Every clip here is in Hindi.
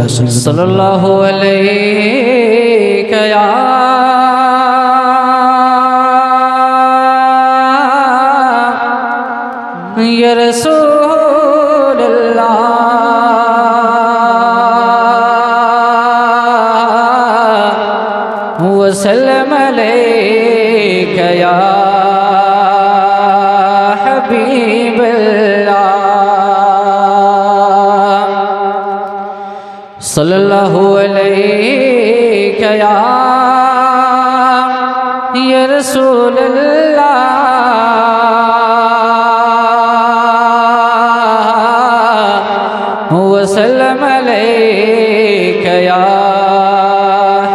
सल्लल्लाहु अलैहि या रसूल अल्लाह वसल्लम अलैका या हबीब अल्लाह सल्लल्लाहु अलैका या रसूल अल्लाह वसल्लम अलैका या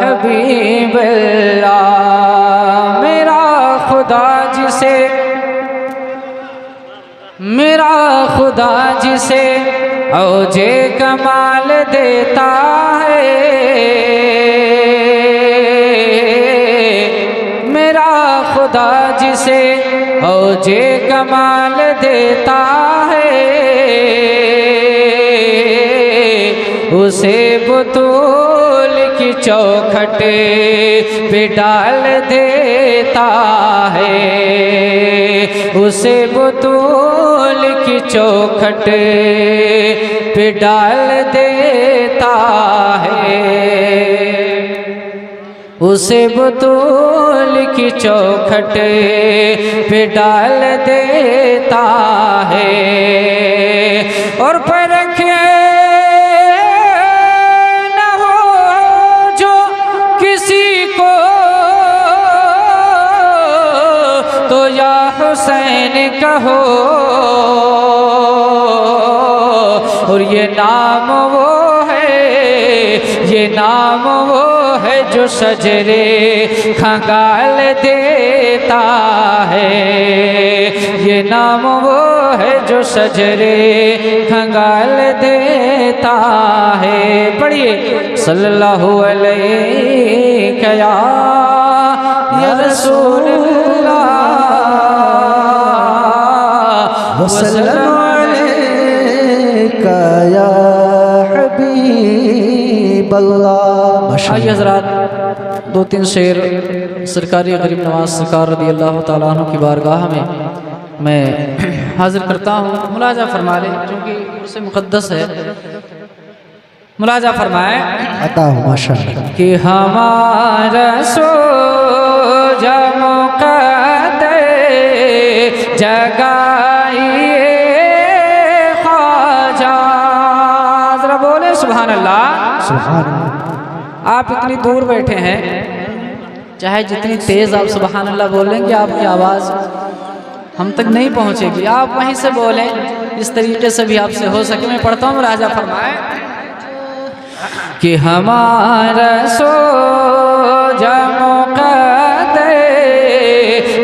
हबीब अल्लाह। मेरा खुदा जिसे औजे कमाल देता है, मेरा खुदा जिसे औजे कमाल देता है, उसे बुतूल की चौखट पे डाल देता है, उसे बुतूल की चौखट पे डाल देता है, उसे बुतूल की चौखट पे डाल देता है। और परखे न हो जो किसी को तो या हुसैन कहो, और ये नाम वो है, ये नाम वो है जो सजरे खंगाल देता है, ये नाम वो है जो सजरे खंगाल देता है। पढ़िए सल्लल्लाहु अलैहि या रसूल अल्लाह वसल्लम अलैका या हबीब अल्लाह। आइए हज़रात, दो तीन शेर सरकारी गरीब नवाज सरकार रज़ी अल्लाह तआला अन्हु की बारगाह में मैं हाजिर करता हूँ। मुलाजा फरमा लें क्योंकि उससे मुक़द्दस है। मुलाजा फरमाए अता हो माशाअल्लाह कि हमारा सोजा मुक़द्दर जगाइए ख्वाजा। ज़रा बोले सुभान अल्लाह। सुभान अल्लाह। आप इतनी दूर बैठे हैं, चाहे जितनी तेज़ आप सुभान अल्लाह बोलेंगे आपकी आवाज़ हम तक नहीं पहुँचेगी। आप वहीं से बोलें, इस तरीके से भी आपसे हो सके। मैं पढ़ता हूँ, राजा फरमाए कि हमारा सोजा मुक़द्दर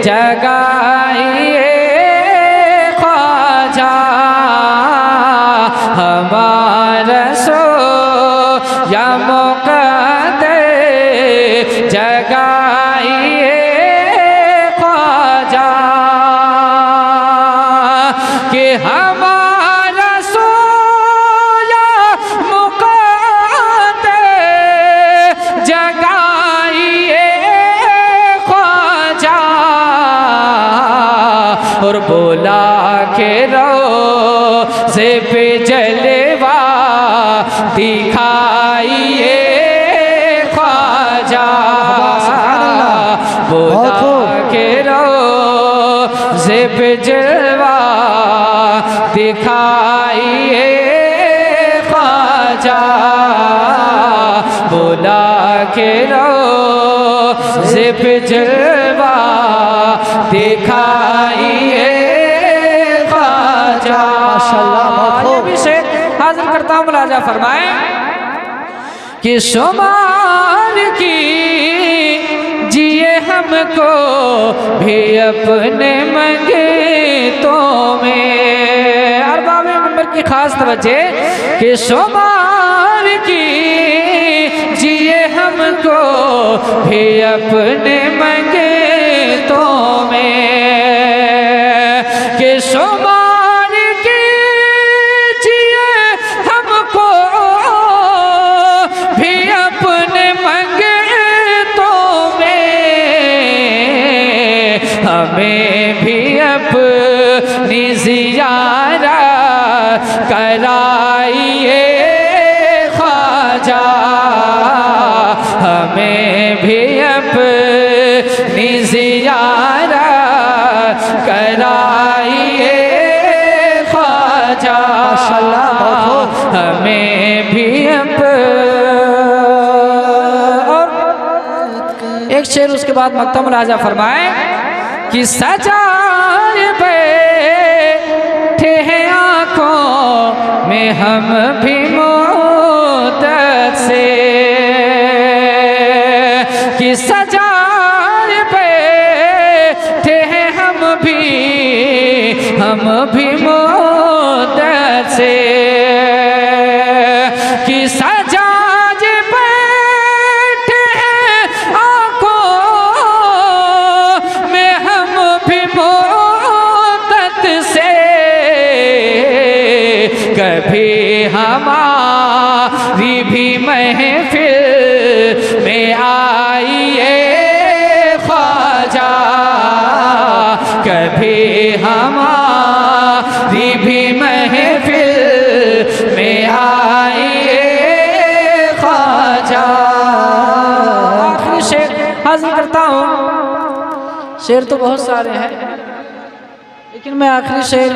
जगाइए ख्वाजा, हमारा सोजा मुक़द्दर जगाइए ख्वाजा, कि हमारा सोया मुक़द्दर जगाइए ख्वाजा, और बोला के रोज़े पे जलवा दिखाइए ख्वाजा, बोला के रोज़े पे जलवा दिखाइए ख्वाजा, बोला के रोज़े पे जलवा दिखाइए ख्वाजा। माशाअल्लाह। ये भी शेर हाजिर करता हूँ, मुलाजा फरमाए कि शुमार की जिए हमको भी अपने मंगतों में। अरबाब मंबर की खास तवज्जो कि शुमार की जिए हमको भी अपने मंगतों में, कि शुमार की जिए हमको निज़ियारा कराइए ख्वाजा, हमें भी अपनी ज़ियारा कराइए ख्वाजा, हमें भी एक शेर उसके बाद मक्तम राजा फरमाए कि सजाए बैठे हैं आँखों में हम भी मुद्दत से, कि सजाए बैठे हैं हम भी मुद्दत से, कि सजाज बैठे हैं आँखों में हम भी मुद्दत से, कभी हमारी भी महफिल में आइए ख्वाजा, कभी हमारी भी महफिल में आइए ख्वाजा। आखिरी शेर हाजिर करता हूँ, शेर तो बहुत सारे हैं लेकिन मैं आखिरी शेर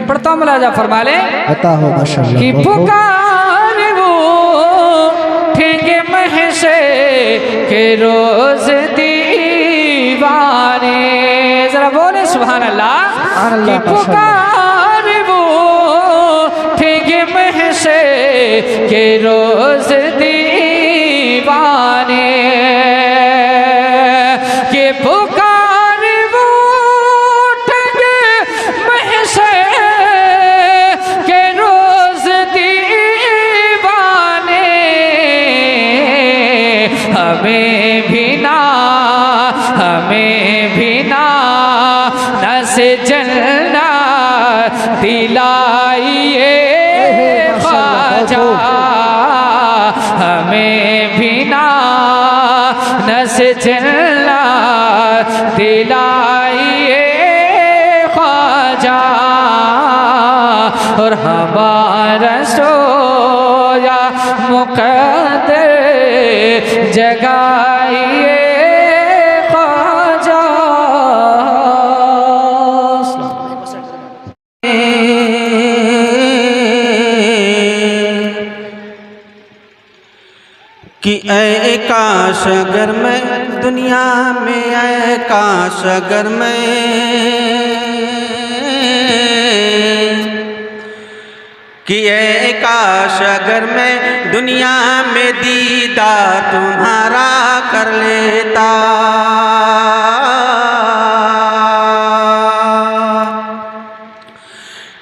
पढ़ता हूँ। मुलाजा फरमा ले अता हो माशाअल्लाह कि पुकार वो ठेंगे महशे के रोज दीवाने, जरा बोले सुभान अल्लाह, कि पुकार वो ठेंगे महशे के रोज दीवाने, के पुकार वो ठेंगे महशे के रोज दीवाने, हमें भी ना न से जलना दिलाइए ख्वाजा, हमें भी ना न से जलना दिलाइए ख्वाजा, और हमारा सोया मुक़द्दर जगाइए ख्वाजा। कि ऐ काश अगर मैं दुनिया में, ऐ काश अगर मैं कि ऐ काश अगर मैं दुनिया में दीदार तुम्हारा कर लेता,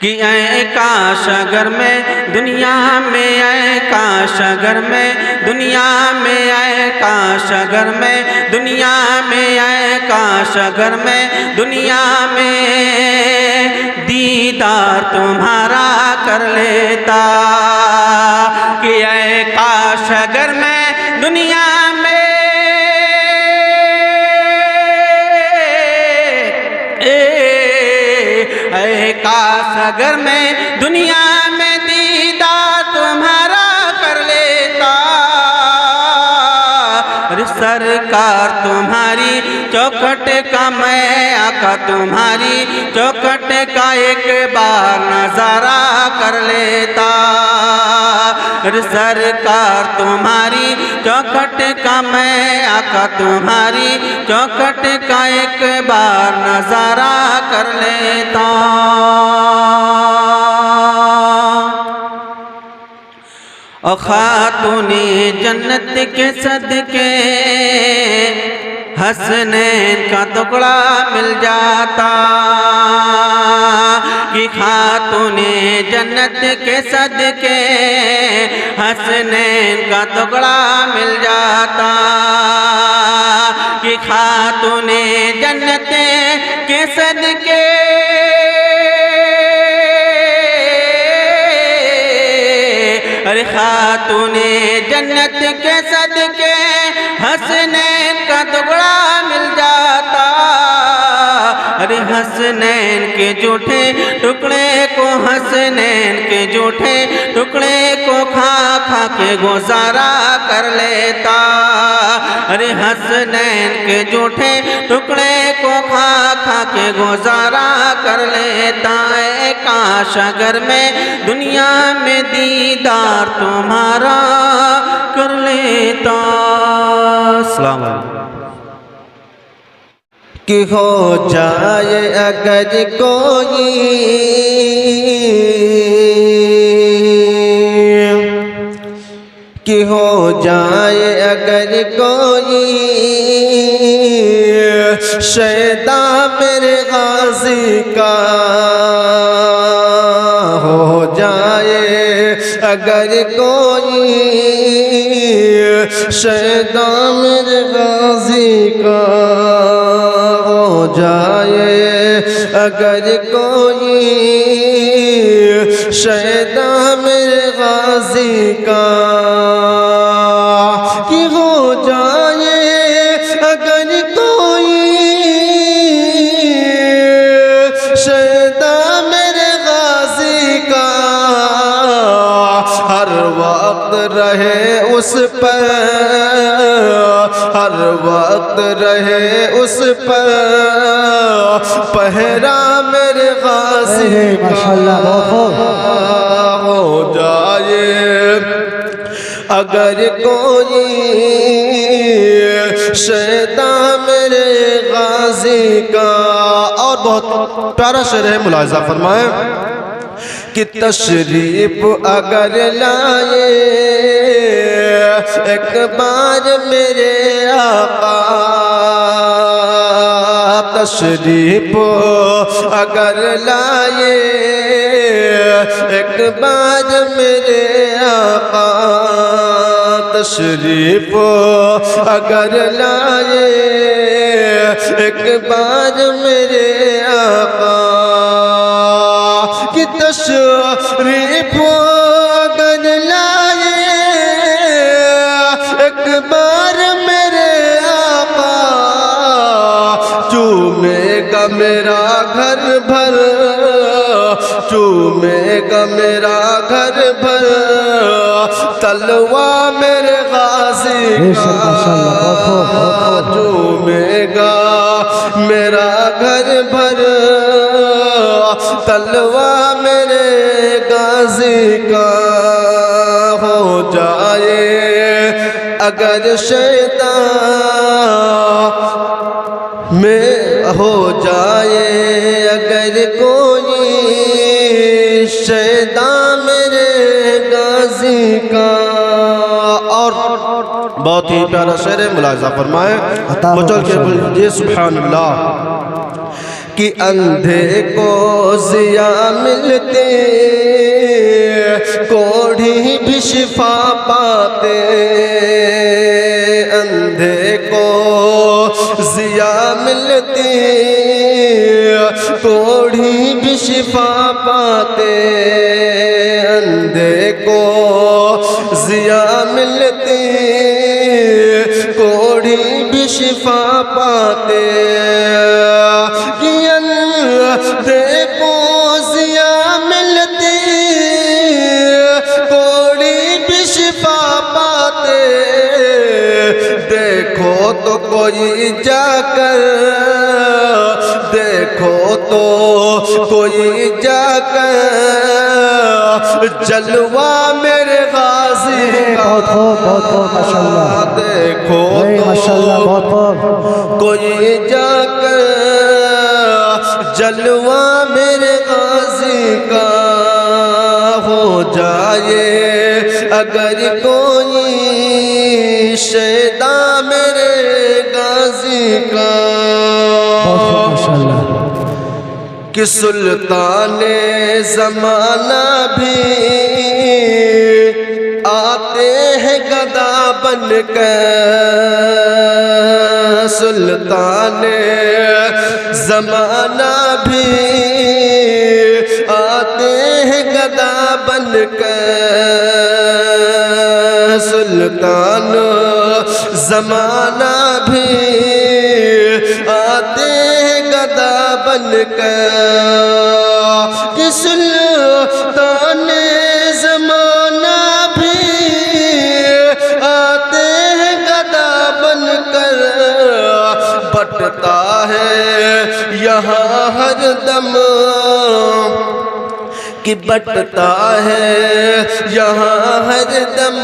कि ऐ काश अगर मैं दुनिया में, ऐ काश अगर मैं दुनिया में, ऐ काश अगर मैं दुनिया में, ऐ काश अगर मैं दुनिया में दीदार तुम्हारा कर लेता, कि ऐ काश अगर मैं दुनिया में, ऐ काश अगर मैं दुनिया में दीदार तुम्हारा कर लेता, अरे सरकार तुम्हारी चौखट का मैं आका तुम्हारी चौखट का एक बार नजारा कर लेता, अरे सरकार तुम्हारी चौखट का मैं आका तुम्हारी चौखट का एक बार नजारा कर लेता। और खातूने जन्नत के सदके हसनैन का टुकड़ा मिल जाता, कि खातूने जन्नत के सदके हसनैन का टुकड़ा मिल जाता, कि खातूने जन्नत के सदके अरे खातूने जन्नत के सदके हसनैन का टुकड़ा मिल जाता, अरे हसनैन के जूठे टुकड़े को, हसनैन के जूठे टुकड़े को खा खा के गुजारा कर लेता। अरे हसनैन के जूठे टुकड़े को खा खा के गुजारा कर लेता। है काश अगर मैं दुनिया में दीदार तुम्हारा कर लेता। अस्सलाम वालेकुम। कि हो जाए अगर कोई कि हो जाए अगर कोई शैदा मेरे गाजी का, हो जाए अगर कोई शैदा मेरे गाजी का, हो जाए अगर कोई शैदा मेरे गाजी का, कि हो जाए अगर कोई शैदा मेरे गाजी का, हर वक्त रहे उस पर, हर वक्त रहे उस पर पहरा मेरे गाजी का, हो जाए अगर कोई शैदा मेरे गाजी का। और बहुत प्यारा शेर है, मुलाहिजा फरमाए कि तशरीफ अगर लाए एक बार मेरे आका, तशरीफ अगर लाए एक बार मेरे आका, तशरीफ अगर लाए एक बार मेरे आका, कि तशरीफ अगर लाए एक बार मेरे आका, चूमेगा मेरा घर भर, चूमेगा मेरा घर भर तलवा मेरे गाजी का, चूमेगा मेरा घर भर तलवा मेरे गाजी का, हो जाए अगर शैतान में, हो जाए अगर कोई शैतान मेरे गाजी का। और बहुत ही प्यारा शेर है, मुलाहिजा फरमाए, मुचल के बोलिए सुभान अल्लाह। कि अंधे को जिया मिलते, कोढ़ी भी शिफा पाते, अंधे को जिया मिलती, कोढ़ी भी शिफा पाते, अंधे को जिया मिलती, कोढ़ी भी शिफा पाते, देखो जिया मिलती, कोड़ी भी शिफा पाते, देखो तो कोई जाकर, देखो तो कोई जाकर जलवा मेरे गाजी का, माशाल्लाह, देखो माशाल्लाह, बहुत कोई जाकर जलवा मेरे गाजी का, हो जाए अगर कोई शैदा मेरे गाजी का। माशाल्लाह। कि सुल्ताने ज़माना भी आते हैं गदा बनकर, सुल्ताने ज़माना भी आते हैं गदा बनकर, सुल्तान ज़माना भी आते हैं गदा बनकर कि सुल्तान ज़माना भी आते हैं गदा बनकर। बटता है यहाँ हर दम कि बटता है यहाँ हर दम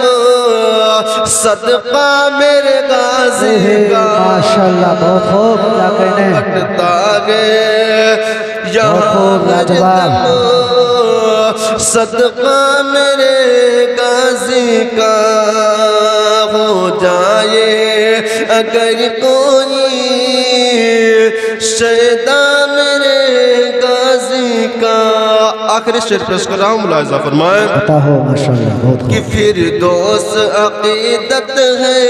सदका मेरे गाज़ी का। माशाल्लाह बहुत खूब, क्या कहने। बटता है यहाँ हर दम सदका मेरे गाज़ी का। हो जाए अगर कोई शैदा मेरे गाज़ी का। आखिरी शेर पेश कर रहा हूँ, मुलाहिज़ा फरमाएं। अता हो माशाल्लाह बहुत कि खूब। फिर दोस्त अक़ीदत है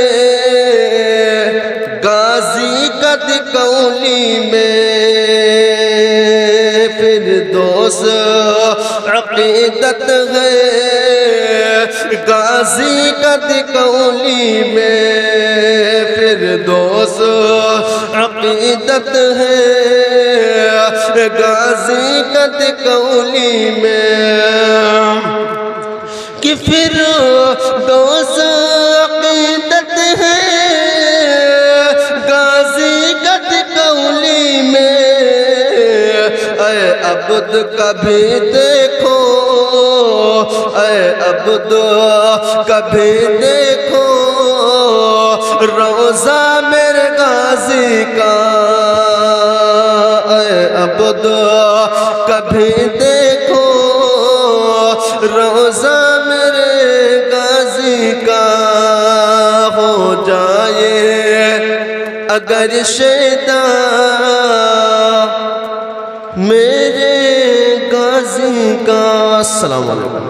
गाज़ी कद कौली में। फिर दोस्त अक़ीदत है गाज़ी कद कौली में। फिर दोस्त अक़ीदत है गाज़ी कद कौली में। कि फिर दोस्त अक़ीदत है गाज़ी कद कौली में। ऐ अब्द कभी देखो, ऐ अब्द कभी देखो रोज़ा मेरे गाज़ी का। ऐ अब्द कभी देखो रोज़ा मेरे गाज़ी का। हो जाए अगर शैदा मेरे गाज़ी का। अस्सलाम वालेकुम।